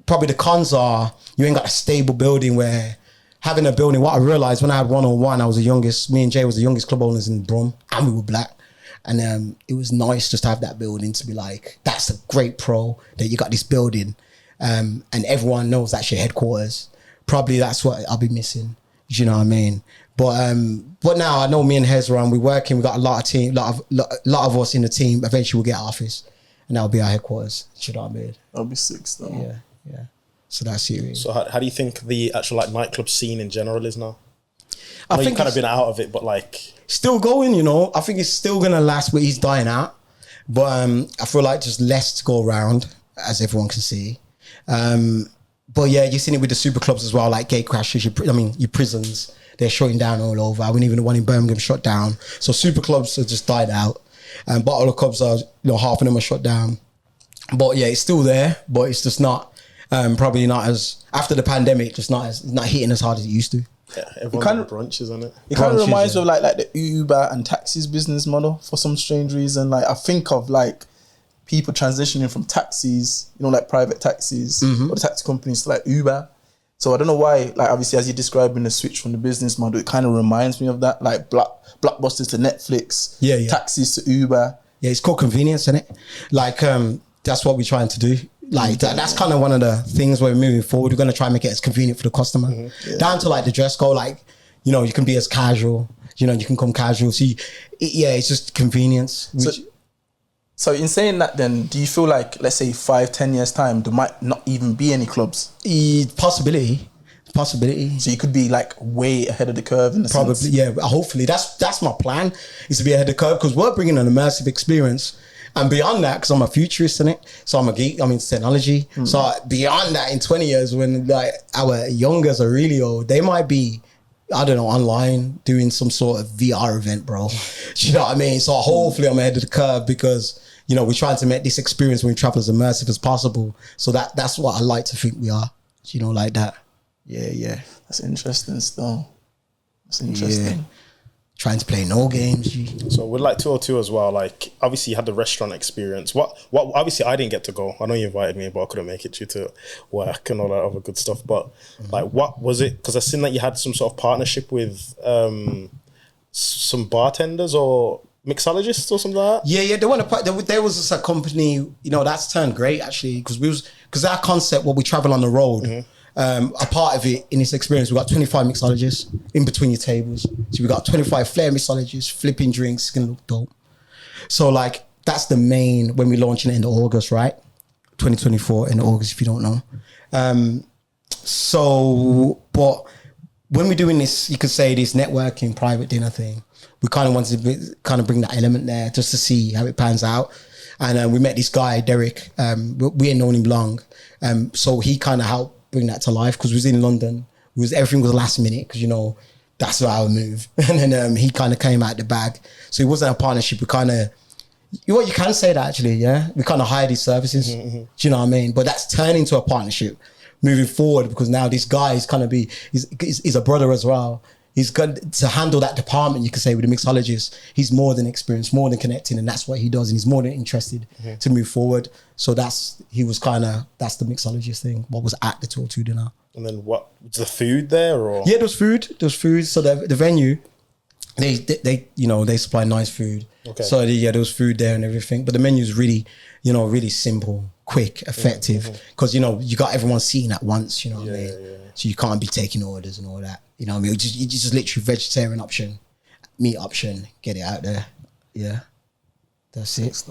Speaker 3: probably the cons are you ain't got a stable building where having a building. What I realized when I had one-on-one, I was the youngest. Me and Jay was the youngest club owners in Brum, and we were black. And it was nice just to have that building to be like, that's a great pro that you got this building, and everyone knows that's your headquarters. Probably that's what I'll be missing. Do you know what I mean? But now I know me and Hezron, we're working. We got a lot of us in the team. Eventually we'll get our office, and that'll be our headquarters. Do you know what I mean?
Speaker 4: That'll be sick though.
Speaker 3: Yeah. So that's it. Really.
Speaker 2: So how do you think the actual like nightclub scene in general is now?
Speaker 3: I think
Speaker 2: you've kind of been out of it, but like
Speaker 3: still going. I think it's still gonna last, but he's dying out. But I feel like just less to go around, as everyone can see. But yeah, you've seen it with the super clubs as well, like gate crashes. Your prisons, they're shutting down all over. I mean, even the one in Birmingham shut down. So super clubs have just died out. Bottle clubs are, half of them are shut down. But yeah, it's still there, but it's just not, probably not as, after the pandemic, just not hitting as hard as it used to.
Speaker 2: Yeah, everyone kind of brunches, isn't it?
Speaker 4: It kind of reminds me of like the Uber and taxis business model for some strange reason. Like I think of like people transitioning from taxis, like private taxis or the taxi companies to like Uber. So I don't know why, like obviously as you're describing the switch from the business model, it kind of reminds me of that, like blockbusters to Netflix, taxis to Uber. Yeah,
Speaker 3: it's called convenience, isn't it? Like that's what we're trying to do. Like that's kind of one of the things where we're moving forward. We're going to try and make it as convenient for the customer. Down to like the dress code, like, you can be as casual, you can come casual. So it's just convenience.
Speaker 4: So in saying that then, do you feel like, let's say 5-10 years time, there might not even be any clubs? Possibility.
Speaker 3: So
Speaker 4: you could be like way ahead of the curve in the
Speaker 3: probably
Speaker 4: sense.
Speaker 3: Yeah, hopefully that's my plan, is to be ahead of the curve, because we're bringing an immersive experience. And beyond that, because I'm a futurist in it, so I'm a geek, I'm into technology. So beyond that, in 20 years, when like our youngers are really old, they might be, I don't know, online doing some sort of VR event, bro. Do you know what I mean? So hopefully I'm ahead of the curve, because we're trying to make this experience when we travel as immersive as possible. So that's what I like to think we are, like that. Yeah.
Speaker 4: That's interesting still. That's interesting.
Speaker 3: trying to play no games.
Speaker 2: So with like 202 as well, like obviously you had the restaurant experience. What obviously I didn't get to go. I know you invited me, but I couldn't make it due to work and all that other good stuff. But like, what was it? Because I seen that you had some sort of partnership with some bartenders or mixologists or something like that.
Speaker 3: Yeah. There was just a company, you know, that's turned great actually, because our concept, when we travel on the road, a part of it in this experience, we got 25 mixologists in between your tables. So we got 25 flair mixologists, flipping drinks, it's gonna look dope. So like that's the main, when we launch in the end of August, right? 2024 in August, if you don't know. But when we're doing this, you could say this networking private dinner thing, we kind of wanted to bring that element there just to see how it pans out. And we met this guy, Derek. We ain't known him long. So he kind of helped bring that to life because we was in London. Everything was last minute because, you know, that's our move. And then he kind of came out the bag. So it wasn't a partnership. We kind of, you can say that actually, yeah? We kind of hired his services. Do you know what I mean? But that's turned into a partnership moving forward because now this guy is kind of he's a brother as well. He's got to handle that department, you could say, with the mixologist. He's more than experienced, more than connecting, and that's what he does. And he's more than interested to move forward. So that's the mixologist thing, what was at the 202 dinner.
Speaker 2: And then what, was the food there or?
Speaker 3: Yeah, there was food. So the venue, they supply nice food. Okay. So there was food there and everything. But the menu is really, really simple, quick, effective. Because, you got everyone seating at once, you know what I mean? Yeah. So you can't be taking orders and all that. You know what I mean? You just literally vegetarian option, meat option, get it out there. Yeah. That's it.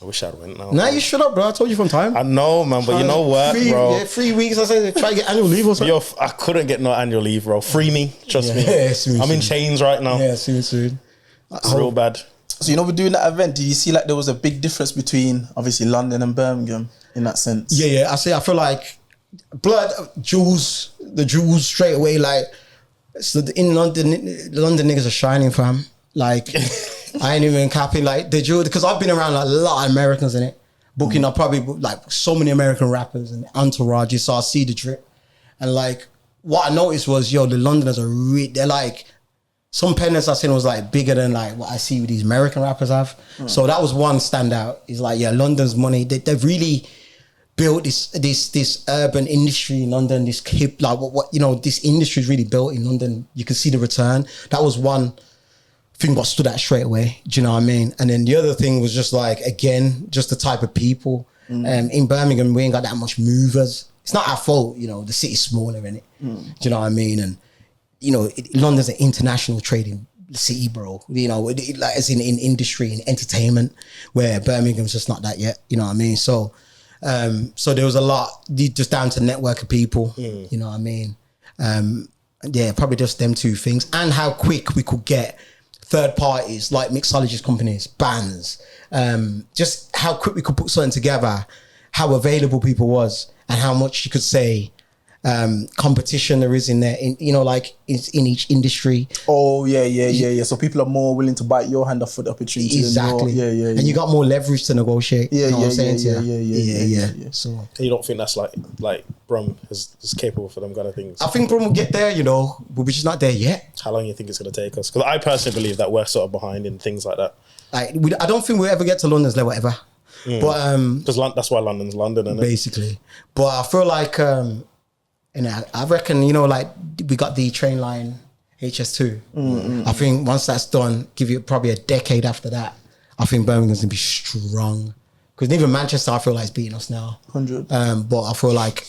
Speaker 2: I wish I went now.
Speaker 3: Nah, you shut up, bro. I told you from time.
Speaker 2: I know, man, but you know what, bro?
Speaker 3: Yeah, 3 weeks. I said try to get annual leave or something.
Speaker 2: I couldn't get no annual leave, bro. Free me, trust me.
Speaker 3: Yeah, soon,
Speaker 2: I'm in chains right now.
Speaker 3: Yeah, soon.
Speaker 2: It's real bad.
Speaker 4: So, we're doing that event. Did you see like there was a big difference between obviously London and Birmingham in that sense? Yeah.
Speaker 3: I feel like the Jews straight away, like, so in London, the London niggas are shining, fam. Like, I ain't even capping, like, the Jew, because I've been around like, a lot of Americans in it, booking up probably like so many American rappers and entourages, so I see the drip. And like, what I noticed was, the Londoners are they're like, some pendants I seen was like bigger than like what I see with these American rappers have. So that was one standout. It's like, London's money. They've really built this urban industry in London. This hip, like this industry is really built in London. You can see the return. That was one thing what stood out straight away. Do you know what I mean? And then the other thing was just like, again, just the type of people. In Birmingham, we ain't got that much movers. It's not our fault, the city's smaller, innit? Do you know what I mean? And London's an international trading city, bro. Like as in industry and entertainment, where Birmingham's just not that yet. You know what I mean? So there was a lot just down to network of people. You know what I mean? Probably just them two things, and how quick we could get third parties like mixologist companies, bands, just how quick we could put something together, how available people was, and how much you could say competition there is in there, in each industry.
Speaker 4: Oh yeah. So people are more willing to bite your hand off for the opportunity.
Speaker 3: Exactly. And you got more leverage to negotiate.
Speaker 4: Yeah.
Speaker 3: So
Speaker 2: you don't think that's like Brum is capable for them kind of things?
Speaker 3: I think Brum will get there, but we're just not there yet.
Speaker 2: How long do you think it's going to take us? Because I personally believe that we're sort of behind in things like that.
Speaker 3: I don't think we'll ever get to London's level ever. But
Speaker 2: because that's why London's London, isn't it?
Speaker 3: Basically. But I feel like I reckon, we got the train line HS2. I think once that's done, give you probably a decade after that, I think Birmingham's gonna be strong. Because even Manchester, I feel like, is beating us now.
Speaker 4: 100.
Speaker 3: But I feel like,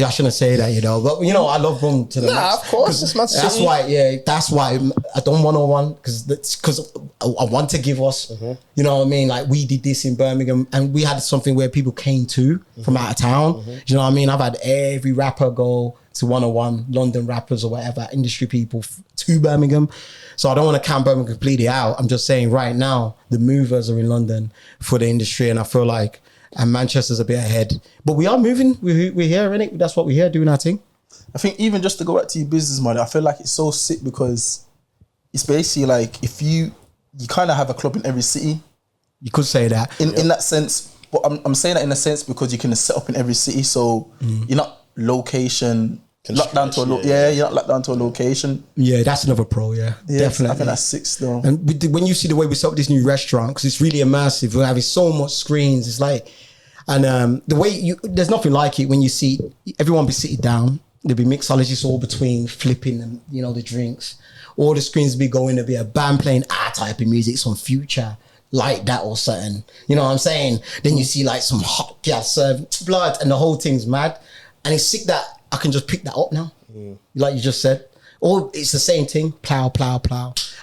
Speaker 3: I shouldn't say that, But, I love Brum to the max.
Speaker 2: Of course.
Speaker 3: That's why I don't want 101, because I want to give us, you know what I mean? Like, we did this in Birmingham, and we had something where people came to from out of town. You know what I mean? I've had every rapper go to 101, London rappers or whatever, industry people to Birmingham. So I don't want to count Birmingham completely out. I'm just saying right now, the movers are in London for the industry, and I feel like, and Manchester's a bit ahead. But we are moving. We're here, innit? That's what we're here, doing our thing.
Speaker 4: I think even just to go back to your business model, I feel like it's so sick because it's basically like if you kind of have a club in every city.
Speaker 3: You could say that.
Speaker 4: In that sense, but I'm saying that in a sense because you can set up in every city. So you're not location locked down to you're not locked down to a location.
Speaker 3: Yeah, that's another pro. Yeah, definitely.
Speaker 4: I think that's 6 though.
Speaker 3: And when you see the way we set up this new restaurant, because it's really immersive, we're having so much screens. It's like, and the way there's nothing like it when you see everyone be sitting down. There'll be mixologists all between flipping and the drinks. All the screens be going. There'll be a band playing our type of music, some future like that or something. You know what I'm saying? Then you see like some hot gal serving blood, and the whole thing's mad. And it's sick that I can just pick that up now, like you just said. Or it's the same thing, plow,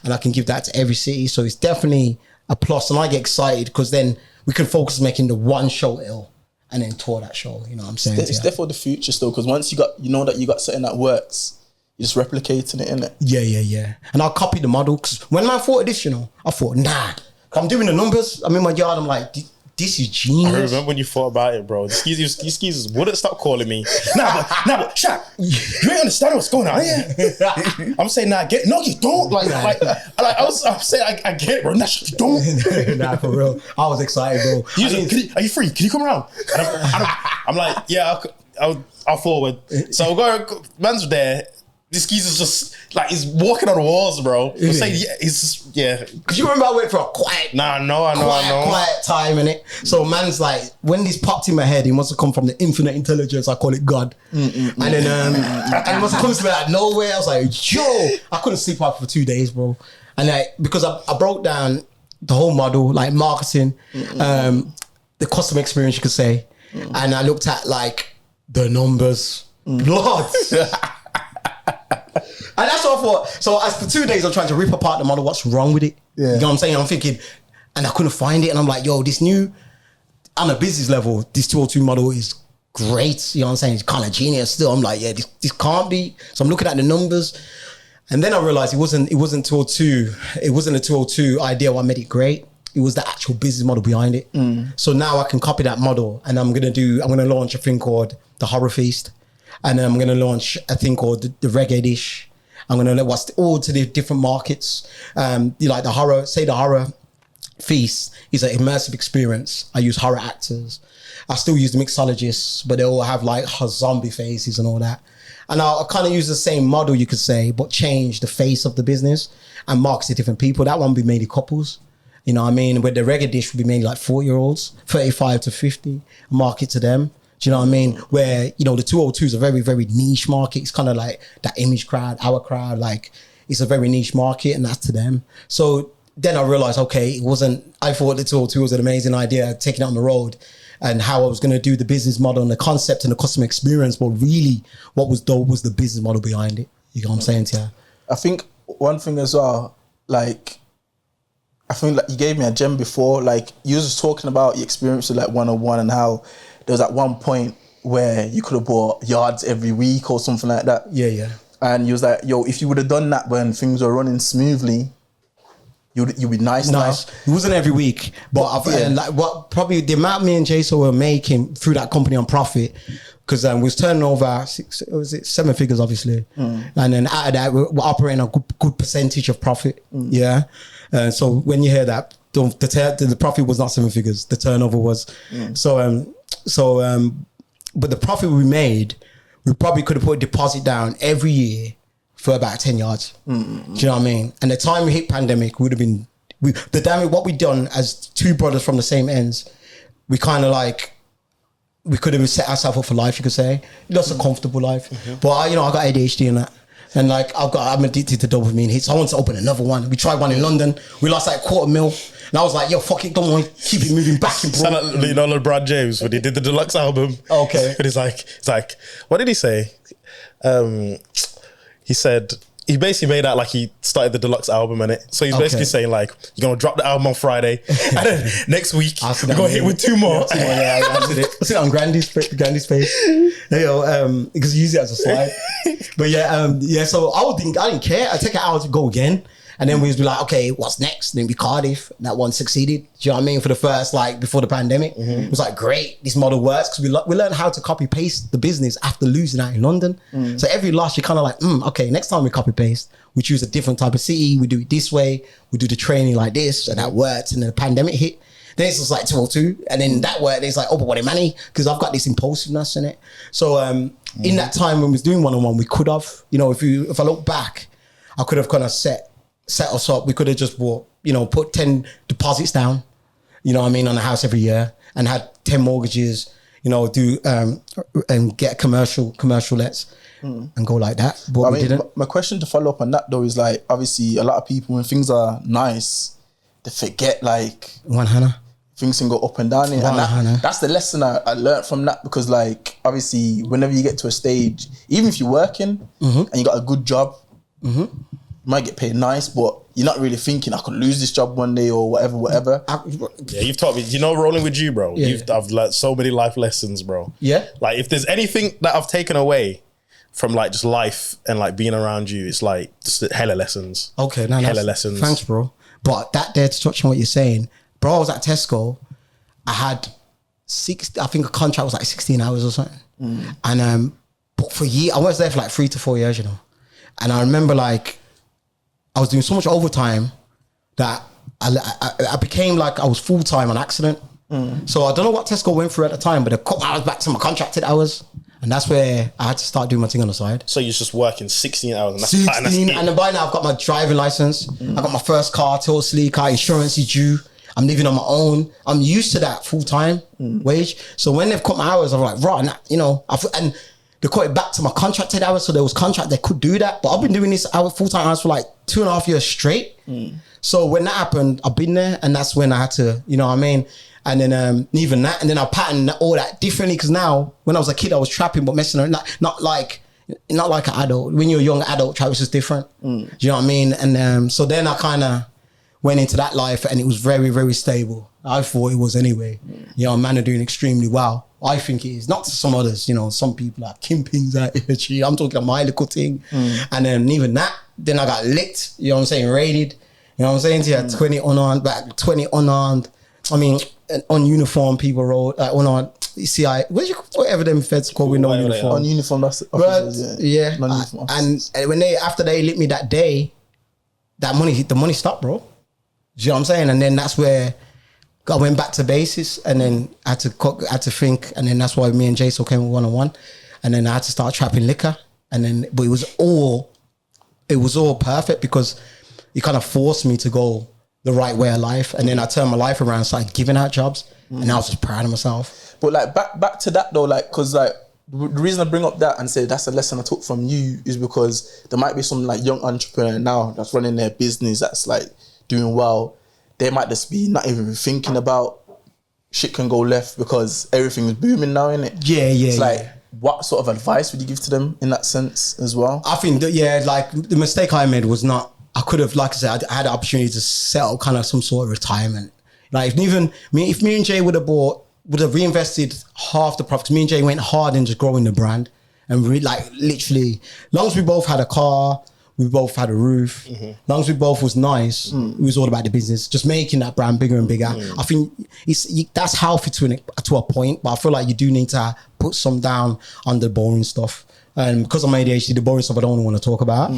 Speaker 3: and I can give that to every city. So it's definitely a plus, and I get excited because then we can focus on making the one show ill and then tour that show. You know what I'm saying?
Speaker 4: It's definitely the future still, because once you know that you got something that works, you're just replicating it, innit?
Speaker 3: Yeah. And I'll copy the model, because when I thought of this, I thought, nah, I'm doing the numbers. I'm in my yard, I'm like, this is genius.
Speaker 2: I remember when you thought about it, bro. These skeezers wouldn't stop calling me. Nah, but Shaq, you ain't understanding what's going on here. I'm saying, no, you don't. Like I was saying, I get it, bro. Nah, you don't.
Speaker 3: Nah, for real. I was excited, bro.
Speaker 2: Are you free? Can you come around? And I'm like, yeah, I'll forward. So man's there. This geezer's just like, he's walking on the walls, bro. I'm saying, he's
Speaker 3: Because you remember I went for a quiet time, innit? So man's like, when this popped in my head, he must have come from the infinite intelligence, I call it God. And then, and it must have come to me out of nowhere. I was like, yo, I couldn't sleep out for 2 days, bro. And because I broke down the whole model, like marketing, the customer experience, you could say. And I looked at like the numbers. Blood. And that's what I thought. So as for 2 days, I'm trying to rip apart the model. What's wrong with it? Yeah. You know what I'm saying? I'm thinking, and I couldn't find it. And I'm like, yo, this new, on a business level, this 202 model is great. You know what I'm saying? It's kind of genius still. I'm like, yeah, this can't be. So I'm looking at the numbers. And then I realized it wasn't 202. It wasn't a 202 idea what made it great. It was the actual business model behind it. So now I can copy that model, and I'm going to launch a thing called the Horror Feast. And then I'm going to launch a thing called the Reggae Dish. I'm going to watch all to the different markets. Like the Horror Feast is an immersive experience. I use horror actors. I still use the mixologists, but they all have like zombie faces and all that. And I'll kind of use the same model, you could say, but change the face of the business and market to different people. That one would be mainly couples. You know what I mean? Where the Reggae Dish would be mainly like 40-year-olds, 35 to 50, market to them. Do you know what I mean? Where, the 202 is a very, very niche market. It's kind of like that image crowd, our crowd, like it's a very niche market, and that's to them. So then I realized, okay, I thought the 202 was an amazing idea, taking it on the road and how I was going to do the business model and the concept and the customer experience. But really what was dope was the business model behind it. You know what I'm saying to you?
Speaker 4: I think one thing as well, like, I think like you gave me a gem before, like you was talking about your experience with like 101 and how there was at one point where you could have bought yards every week or something like that.
Speaker 3: Yeah.
Speaker 4: And you was like, yo, if you would have done that when things were running smoothly, you'd be nice. Now.
Speaker 3: It wasn't every week, but probably the amount me and Jason were making through that company on profit, because we was turning over 7 figures, obviously. And then out of that, we're operating a good percentage of profit. Yeah. So when you hear that, the profit was not 7 figures, the turnover was. But the profit we made, we probably could have put a deposit down every year for about 10 yards. Do you know what I mean? And the time we hit pandemic, would have been, what we done as two brothers from the same ends, we kind of like, we could have set ourselves up for life, you could say. Just a comfortable life. But I got ADHD and that. And like, I'm addicted to dopamine hits. I want to open another one. We tried one in London. We lost like $250,000. And I was like, yo, fuck it, don't want to keep it moving back and
Speaker 2: bro. Sound like, LeBron James when he did the deluxe album.
Speaker 3: Okay.
Speaker 2: But it's like, what did he say? He said, he basically made out like he started the deluxe album in it. So he's basically saying like, you're going to drop the album on Friday and then next week we're going to hit with 2 more.
Speaker 3: Yeah, I did it. I see it on Grandy's face. Because you use it as a slide. But so I didn't care. I take it out to go again. And then we would be like, okay, what's next? And then we Cardiff. That one succeeded. Do you know what I mean? For the first, like, before the pandemic. It was like, great, this model works. Because we learned how to copy paste the business after losing out in London. So every loss, you're kind of like, okay, next time we copy paste, we choose a different type of city. We do it this way. We do the training like this. And that worked. And then the pandemic hit. Then it's just like 202, and then that word it's like, oh, but what money? Because I've got this impulsiveness in it. So in that time when we was doing one-on-one, we could have, you know, if I look back, I could have kind of set us up. We could have just bought, you know, put 10 deposits down, you know what I mean, on the house every year, and had 10 mortgages, you know, do and get commercial lets and go like that. But we didn't.
Speaker 4: My question to follow up on that though is like, obviously a lot of people when things are nice, they forget like things can go up and down. And that's the lesson I learned from that, because like obviously whenever you get to a stage, even if you're working and you got a good job, you might get paid nice, but you're not really thinking I could lose this job one day or whatever.
Speaker 2: Yeah, you've taught me, you know, rolling with you, bro.
Speaker 3: Yeah.
Speaker 2: I've learned so many life lessons, bro.
Speaker 3: Yeah.
Speaker 2: Like if there's anything that I've taken away from like just life and like being around you, it's like just hella lessons.
Speaker 3: Okay, no,
Speaker 2: hella lessons.
Speaker 3: Thanks, bro. But that there to touch on what you're saying, bro, I was at Tesco. I had I think a contract was like 16 hours or something. And but for a year, I was there for like 3 to 4 years, you know. And I remember like I was doing so much overtime that I became like I was full time on accident. So I don't know what Tesco went through at the time, but they cut my hours back to my contracted hours. And that's where I had to start doing my thing on the side.
Speaker 2: So you're just working 16 hours and that's
Speaker 3: 16, and then by now I've got my driving license. I got my first car, totally car, insurance is due. I'm living on my own. I'm used to that full time wage. So when they've cut my hours, I'm like, right, you know, and they cut it back to my contracted hours. So there was contract they could do that, but I've been doing this full time hours for like 2.5 years straight. So when that happened, I've been there, and that's when I had to, you know what I mean. And then even that, and then I patterned all that differently, because now when I was a kid, I was trapping but messing around, not like an adult. When you're a young adult, trap is just different. Do you know what I mean? And so then I kind of went into that life, and it was very, very stable. I thought it was anyway. You know, man are doing extremely well. I think it is. Not to some others, you know, some people are kingpins out here. I'm talking about my little thing. And then even that, then I got licked, you know what I'm saying, raided. You know what I'm saying? So you had 20 unarmed, I mean, ununiformed people rolled, unarmed, CI, whatever them feds call with no uniform.
Speaker 4: Ununiformed, that's officers,
Speaker 3: yeah.
Speaker 4: Non-uniform officers.
Speaker 3: And when after they licked me that day, the money stopped, bro. Do you know what I'm saying? And then that's where I went back to basis, and then I had to think, and then that's why me and Jason came with one-on-one, and then I had to start trapping liquor, and then but it was all perfect, because it kind of forced me to go the right way of life, and then I turned my life around, started giving out jobs, and I was just proud of myself.
Speaker 4: But like back to that though, like, because like the reason I bring up that and say that's a lesson I took from you is because there might be some like young entrepreneur now that's running their business that's like doing well. They might just be not even thinking about shit can go left because everything is booming now, innit? Yeah. It's like, what sort of advice would you give to them in that sense as well? I
Speaker 3: think that, like the mistake I made was not, I could have, like I said, I had the opportunity to settle kind of some sort of retirement. Like if me and Jay would have reinvested half the profits, me and Jay went hard in just growing the brand, and literally, as long as we both had a car, we both had a roof, as long as we both was nice, it was all about the business, just making that brand bigger and bigger. I think that's healthy to a point, but I feel like you do need to put some down on the boring stuff. And because of my ADHD, the boring stuff I don't want to talk about.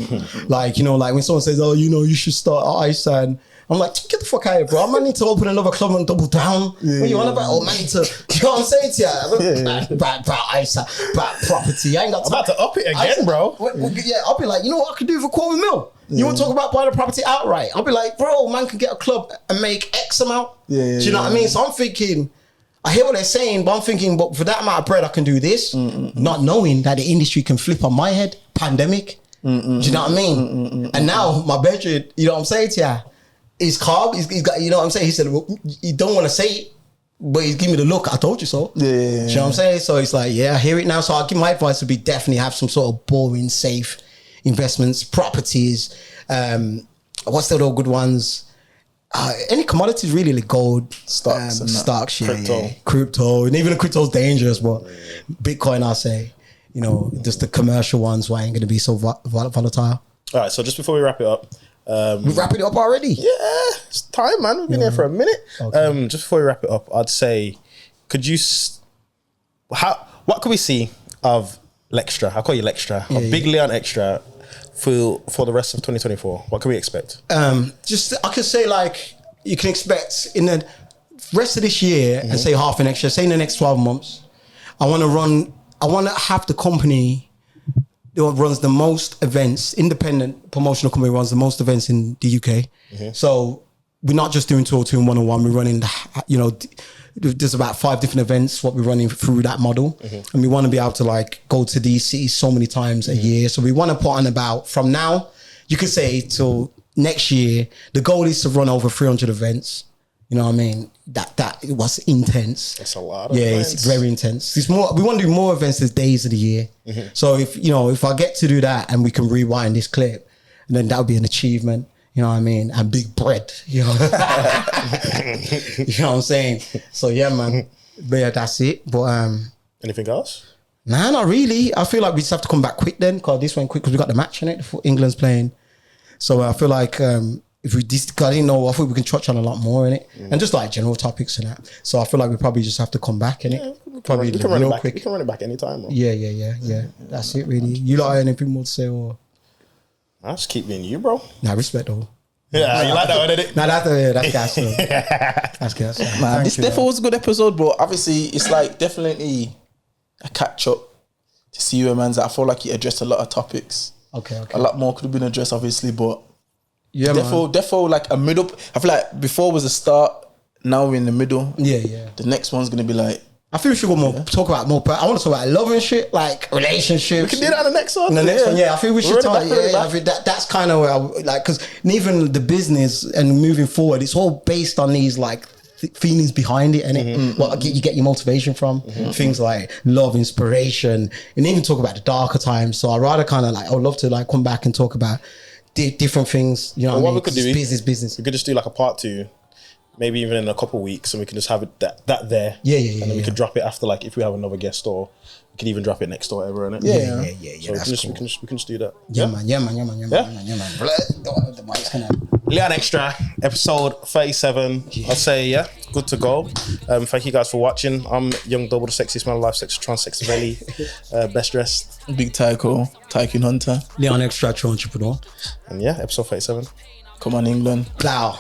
Speaker 3: Like, you know, like when someone says, oh, you know, you should start at ice, and I'm like, get the fuck out of here, bro. I might need to open another club and double down. What you on about? Oh, man, need to, you know what I'm saying to you? Bad ice, bad property. I ain't got time.
Speaker 2: I'm about to up it again, bro.
Speaker 3: Yeah, I'll be like, you know what I could do for $250,000? You want to talk about buying a property outright? I'll be like, bro, man can get a club and make X amount. Do you know what I mean? So I'm thinking, I hear what they're saying, but I'm thinking, but for that amount of bread, I can do this, not knowing that the industry can flip on my head. Pandemic. Do you know what I mean? And now my bedroom, you know what I'm saying to you? He's calm. He's got, you know what I'm saying? He said, well, you don't want to say it, but he's giving me the look. I told you so. Do you know what I'm saying? So it's like, yeah, I hear it now. So I'll give my advice would be definitely have some sort of boring, safe investments, properties. What's the other good ones? Any commodities really, like gold, stocks, crypto, and even the crypto's dangerous, but Bitcoin, I'll say, you know, just the commercial ones, why ain't going to be so volatile. All
Speaker 2: right, so just before we wrap it up,
Speaker 3: we're wrapping it up already.
Speaker 2: Yeah, it's time, man. We've been here for a minute. Okay. Just before we wrap it up, I'd say, could you? What could we see of XTRA? I call you XTRA. Of Big Leon XTRA for the rest of 2024. What can we expect?
Speaker 3: I could say, like, you can expect in the rest of this year and say half of next year, say in the next 12 months, I want to have the company that runs the most events, independent promotional company runs the most events in the UK. So we're not just doing 202 and 101, we're running, there's about 5 different events, what we're running through that model. And we want to be able to like go to these cities so many times a year. So we want to put on about, from now, you could say till next year, the goal is to run over 300 events. You know what I mean? That it was intense.
Speaker 2: That's a lot of events.
Speaker 3: It's very intense. It's more. We want to do more events as days of the year. So if I get to do that and we can rewind this clip, and then that would be an achievement. You know what I mean? And big bread. You know. You know what I'm saying? So yeah, man. But yeah, that's it. But
Speaker 2: anything else?
Speaker 3: Nah, not really. I feel like we just have to come back quick then, because this went quick because we got the match in it. England's playing. So I feel like if we I didn't know, I thought we can touch on a lot more in it, and just like general topics and that. So I feel like we probably just have to come back in it. Probably
Speaker 2: we can run it back.
Speaker 3: quick.
Speaker 2: We can run it back anytime. Bro.
Speaker 3: Yeah. That's it, really. You like anything more to say or?
Speaker 2: I just keep being you, bro.
Speaker 3: Nah, respect though.
Speaker 2: Yeah, you like that one, didn't it?
Speaker 3: Nah, that's gas. That's gas.
Speaker 4: Man, this definitely was a good episode, but obviously it's like definitely a catch up to see where man's at. I feel like he addressed a lot of topics.
Speaker 3: Okay.
Speaker 4: A lot more could have been addressed, obviously, but
Speaker 3: Yeah,
Speaker 4: defo like a middle. I feel like before was a start, now we're in the middle.
Speaker 3: Yeah.
Speaker 4: The next one's gonna be like,
Speaker 3: I feel we should go more talk about more. I want to talk about love and shit, like relationships.
Speaker 2: We can do that in the next one.
Speaker 3: In the next one, yeah. I feel we should talk.
Speaker 2: Back.
Speaker 3: I think that's kind of where I like, because even the business and moving forward, it's all based on these like feelings behind it, and what you get your motivation from things like love, inspiration, and even talk about the darker times. So I rather kind of like, I would love to like come back and talk about different things. You know what I mean?
Speaker 2: We could do
Speaker 3: business.
Speaker 2: We could just do like a part 2. Maybe even in a couple of weeks, and we can just have it that there.
Speaker 3: Yeah.
Speaker 2: And then we can drop it after, like, if we have another guest, or we can even drop it next or whatever, innit?
Speaker 3: Yeah.
Speaker 2: So
Speaker 3: That's cool.
Speaker 2: we can just do that.
Speaker 3: Yeah, man. The mic's gonna.
Speaker 2: Leon Extra, episode 37. I'll say, yeah, good to go. Thank you guys for watching. I'm Young Double, the sexiest man alive, sex trans, sex belly, best dressed.
Speaker 4: Big Tycoon Hunter.
Speaker 3: Leon Extra, true entrepreneur.
Speaker 2: And yeah, episode 37.
Speaker 4: Come on, England.
Speaker 3: Plow.